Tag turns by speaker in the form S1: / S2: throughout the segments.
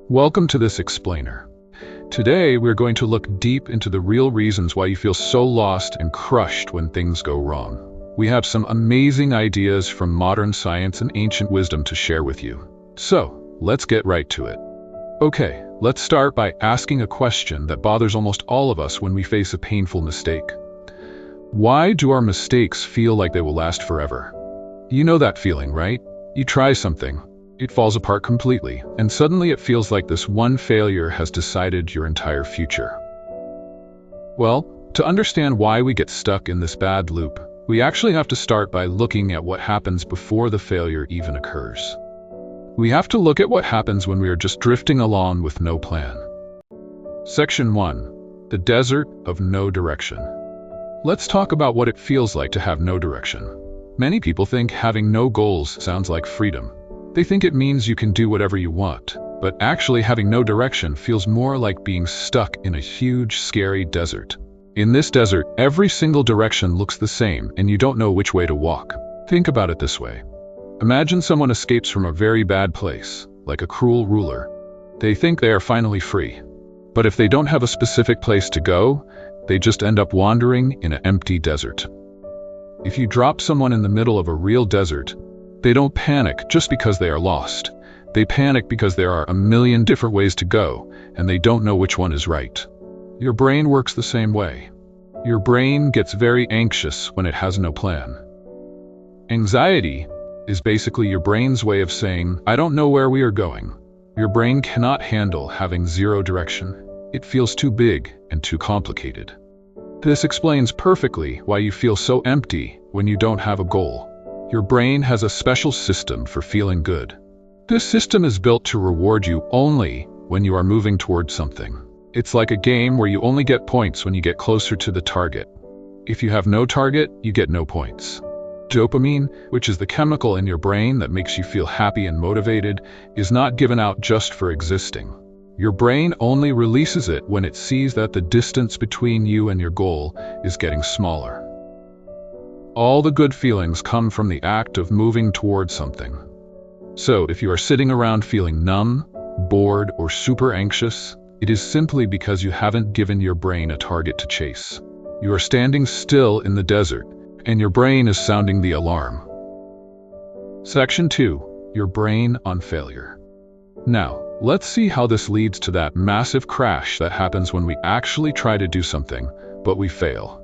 S1: Welcome to this explainer. Today we're going to look deep into the real reasons why you feel so lost and crushed when things go wrong. We have some amazing ideas from modern science and ancient wisdom to share with you. So, let's get right to it. Okay, let's start by asking a question that bothers almost all of us when we face a painful mistake. Why do our mistakes feel like they will last forever? You know that feeling, right? You try something, it falls apart completely, and suddenly it feels like this one failure has decided your entire future. Well, to understand why we get stuck in this bad loop, we actually have to start by looking at what happens before the failure even occurs. We have to look at what happens when we are just drifting along with no plan. Section 1. The desert of no direction. Let's talk about what it feels like to have no direction. Many people think having no goals sounds like freedom. They think it means you can do whatever you want, but actually having no direction feels more like being stuck in a huge, scary desert. In this desert, every single direction looks the same and you don't know which way to walk. Think about it this way. Imagine someone escapes from a very bad place, like a cruel ruler. They think they are finally free. But if they don't have a specific place to go, they just end up wandering in an empty desert. If you drop someone in the middle of a real desert, they don't panic just because they are lost. They panic because there are a million different ways to go, and they don't know which one is right. Your brain works the same way. Your brain gets very anxious when it has no plan. Anxiety is basically your brain's way of saying, I don't know where we are going. Your brain cannot handle having zero direction. It feels too big and too complicated. This explains perfectly why you feel so empty when you don't have a goal. Your brain has a special system for feeling good. This system is built to reward you only when you are moving towards something. It's like a game where you only get points when you get closer to the target. If you have no target, you get no points. Dopamine, which is the chemical in your brain that makes you feel happy and motivated, is not given out just for existing. Your brain only releases it when it sees that the distance between you and your goal is getting smaller. All the good feelings come from the act of moving towards something. So if you are sitting around feeling numb, bored, or super anxious, it is simply because you haven't given your brain a target to chase. You are standing still in the desert, and your brain is sounding the alarm. Section 2. Your brain on failure. Now, let's see how this leads to that massive crash that happens when we actually try to do something, but we fail.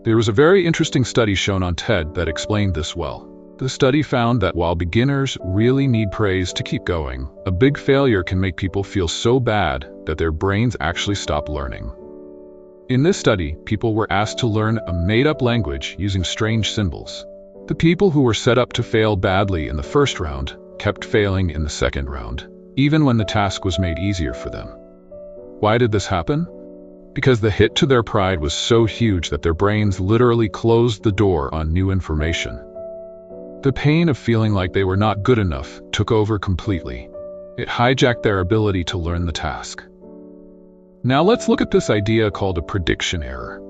S1: There was a very interesting study shown on TED that explained this well. The study found that while beginners really need praise to keep going, a big failure can make people feel so bad that their brains actually stop learning. In this study, people were asked to learn a made-up language using strange symbols. The people who were set up to fail badly in the first round kept failing in the second round, even when the task was made easier for them. Why did this happen? Because the hit to their pride was so huge that their brains literally closed the door on new information. The pain of feeling like they were not good enough took over completely. It hijacked their ability to learn the task. Now let's look at this idea called a prediction error.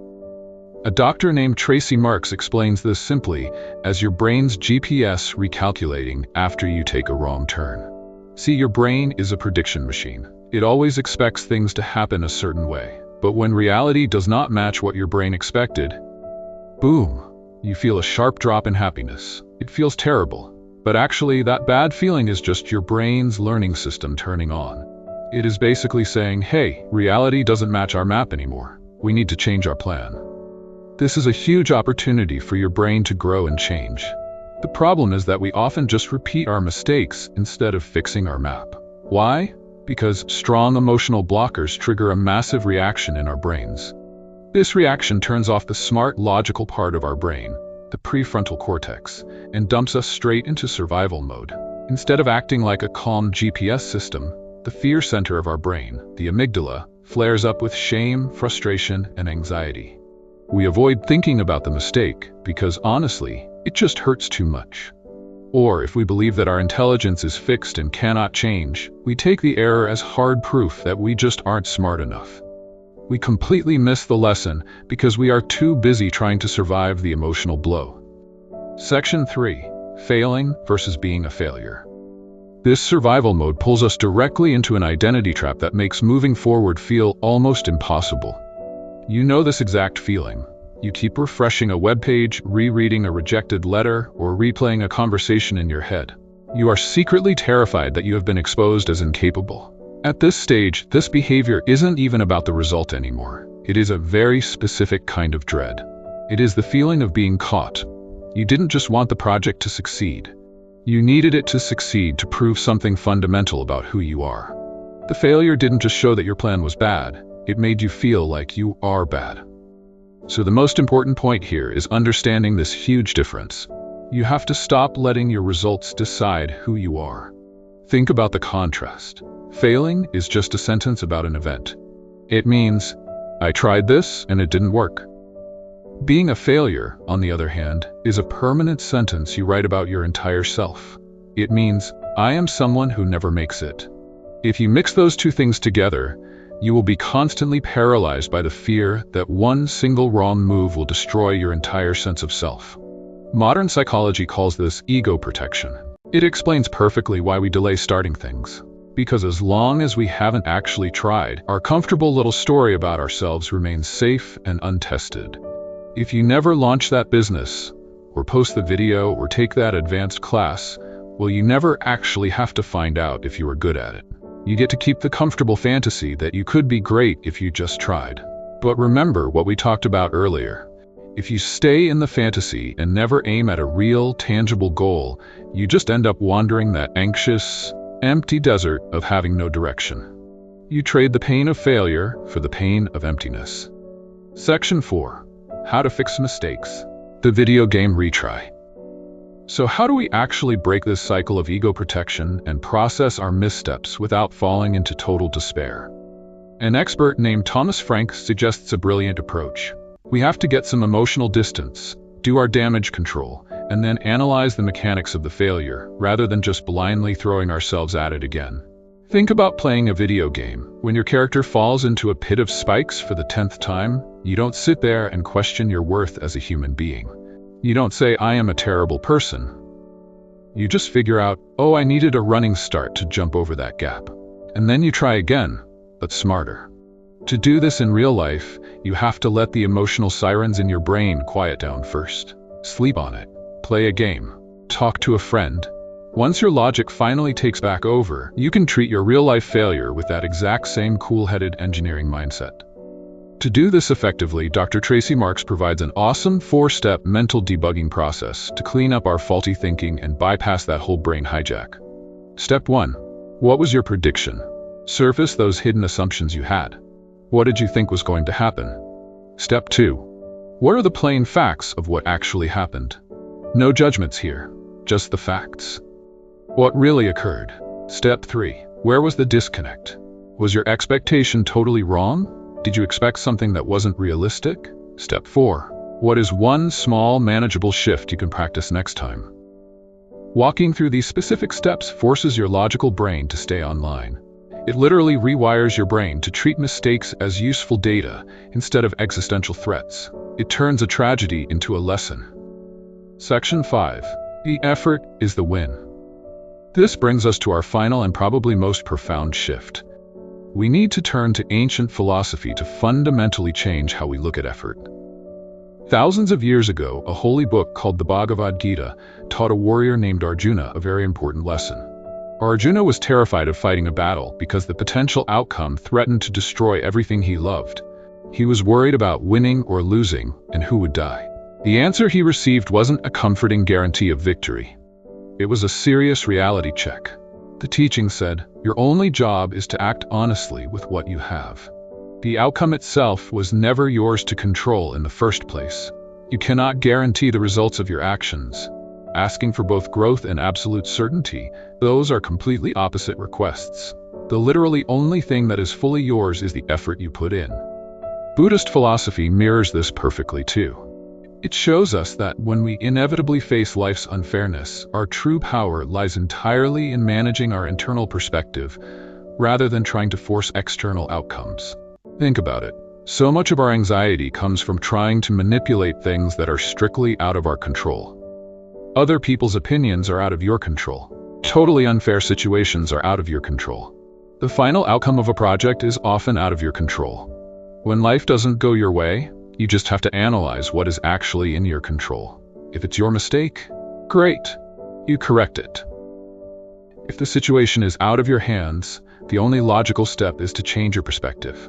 S1: A doctor named Tracy Marks explains this simply as your brain's GPS recalculating after you take a wrong turn. See, your brain is a prediction machine. It always expects things to happen a certain way. But when reality does not match what your brain expected, boom, you feel a sharp drop in happiness. It feels terrible, but actually that bad feeling is just your brain's learning system turning on. It is basically saying, hey, reality doesn't match our map anymore. We need to change our plan. This is a huge opportunity for your brain to grow and change. The problem is that we often just repeat our mistakes instead of fixing our map. Why? Because strong emotional blockers trigger a massive reaction in our brains. This reaction turns off the smart, logical part of our brain, the prefrontal cortex, and dumps us straight into survival mode. Instead of acting like a calm GPS system, the fear center of our brain, the amygdala, flares up with shame, frustration, and anxiety. We avoid thinking about the mistake because, honestly, it just hurts too much. Or if we believe that our intelligence is fixed and cannot change, we take the error as hard proof that we just aren't smart enough. We completely miss the lesson because we are too busy trying to survive the emotional blow. Section 3. Failing versus being a failure. This survival mode pulls us directly into an identity trap that makes moving forward feel almost impossible. You know this exact feeling. You keep refreshing a web page, rereading a rejected letter, or replaying a conversation in your head. You are secretly terrified that you have been exposed as incapable. At this stage, this behavior isn't even about the result anymore. It is a very specific kind of dread. It is the feeling of being caught. You didn't just want the project to succeed. You needed it to succeed to prove something fundamental about who you are. The failure didn't just show that your plan was bad, it made you feel like you are bad. So the most important point here is understanding this huge difference. You have to stop letting your results decide who you are. Think about the contrast. Failing is just a sentence about an event. It means, I tried this and it didn't work. Being a failure, on the other hand, is a permanent sentence you write about your entire self. It means, I am someone who never makes it. If you mix those two things together, you will be constantly paralyzed by the fear that one single wrong move will destroy your entire sense of self. Modern psychology calls this ego protection. It explains perfectly why we delay starting things. Because as long as we haven't actually tried, our comfortable little story about ourselves remains safe and untested. If you never launch that business, or post the video, or take that advanced class, well, you never actually have to find out if you are good at it. You get to keep the comfortable fantasy that you could be great if you just tried. But remember what we talked about earlier. If you stay in the fantasy and never aim at a real, tangible goal, you just end up wandering that anxious, empty desert of having no direction. You trade the pain of failure for the pain of emptiness. Section 4. How to fix mistakes. The video game retry. So how do we actually break this cycle of ego protection and process our missteps without falling into total despair? An expert named Thomas Frank suggests a brilliant approach. We have to get some emotional distance, do our damage control, and then analyze the mechanics of the failure, rather than just blindly throwing ourselves at it again. Think about playing a video game. When your character falls into a pit of spikes for the 10th time, you don't sit there and question your worth as a human being. You don't say, I am a terrible person. You just figure out, oh, I needed a running start to jump over that gap. And then you try again, but smarter. To do this in real life, you have to let the emotional sirens in your brain quiet down first. Sleep on it. Play a game. Talk to a friend. Once your logic finally takes back over, you can treat your real-life failure with that exact same cool-headed engineering mindset. To do this effectively, Dr. Tracy Marks provides an awesome 4-step mental debugging process to clean up our faulty thinking and bypass that whole brain hijack. Step 1. What was your prediction? Surface those hidden assumptions you had. What did you think was going to happen? Step 2. What are the plain facts of what actually happened? No judgments here, just the facts. What really occurred? Step 3. Where was the disconnect? Was your expectation totally wrong? Did you expect something that wasn't realistic? Step 4. What is one small, manageable shift you can practice next time? Walking through these specific steps forces your logical brain to stay online. It literally rewires your brain to treat mistakes as useful data instead of existential threats. It turns a tragedy into a lesson. Section 5. The effort is the win. This brings us to our final and probably most profound shift. We need to turn to ancient philosophy to fundamentally change how we look at effort. Thousands of years ago, a holy book called the Bhagavad Gita taught a warrior named Arjuna a very important lesson. Arjuna was terrified of fighting a battle because the potential outcome threatened to destroy everything he loved. He was worried about winning or losing and who would die. The answer he received wasn't a comforting guarantee of victory. It was a serious reality check. The teaching said, your only job is to act honestly with what you have. The outcome itself was never yours to control in the first place. You cannot guarantee the results of your actions. Asking for both growth and absolute certainty, those are completely opposite requests. The literally only thing that is fully yours is the effort you put in. Buddhist philosophy mirrors this perfectly too. It shows us that when we inevitably face life's unfairness, our true power lies entirely in managing our internal perspective, rather than trying to force external outcomes. Think about it. So much of our anxiety comes from trying to manipulate things that are strictly out of our control. Other people's opinions are out of your control. totally unfair situations are out of your control. The final outcome of a project is often out of your control. When life doesn't go your way, you just have to analyze what is actually in your control. If it's your mistake, great, you correct it. If the situation is out of your hands, the only logical step is to change your perspective.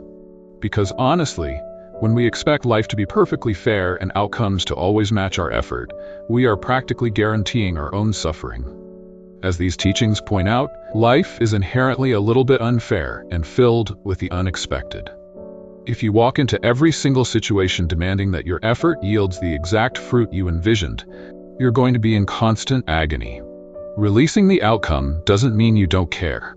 S1: Because honestly, when we expect life to be perfectly fair and outcomes to always match our effort, we are practically guaranteeing our own suffering. As these teachings point out, life is inherently a little bit unfair and filled with the unexpected. If you walk into every single situation demanding that your effort yields the exact fruit you envisioned, you're going to be in constant agony. Releasing the outcome doesn't mean you don't care.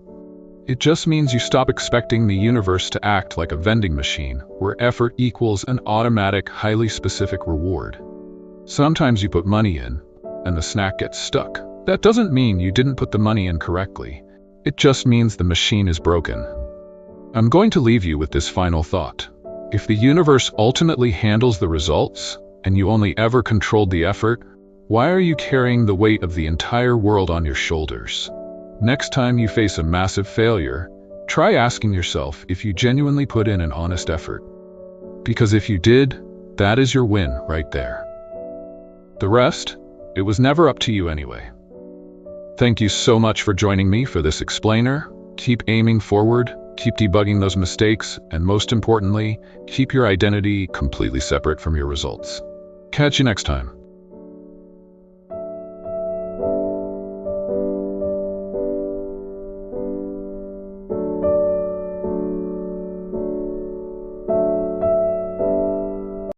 S1: It just means you stop expecting the universe to act like a vending machine, where effort equals an automatic, highly specific reward. Sometimes you put money in, and the snack gets stuck. That doesn't mean you didn't put the money in correctly. It just means the machine is broken. I'm going to leave you with this final thought. If the universe ultimately handles the results, and you only ever controlled the effort, why are you carrying the weight of the entire world on your shoulders? Next time you face a massive failure, try asking yourself if you genuinely put in an honest effort. Because if you did, that is your win right there. The rest, it was never up to you anyway. Thank you so much for joining me for this explainer. Keep aiming forward, keep debugging those mistakes, and most importantly, keep your identity completely separate from your results. Catch you next time.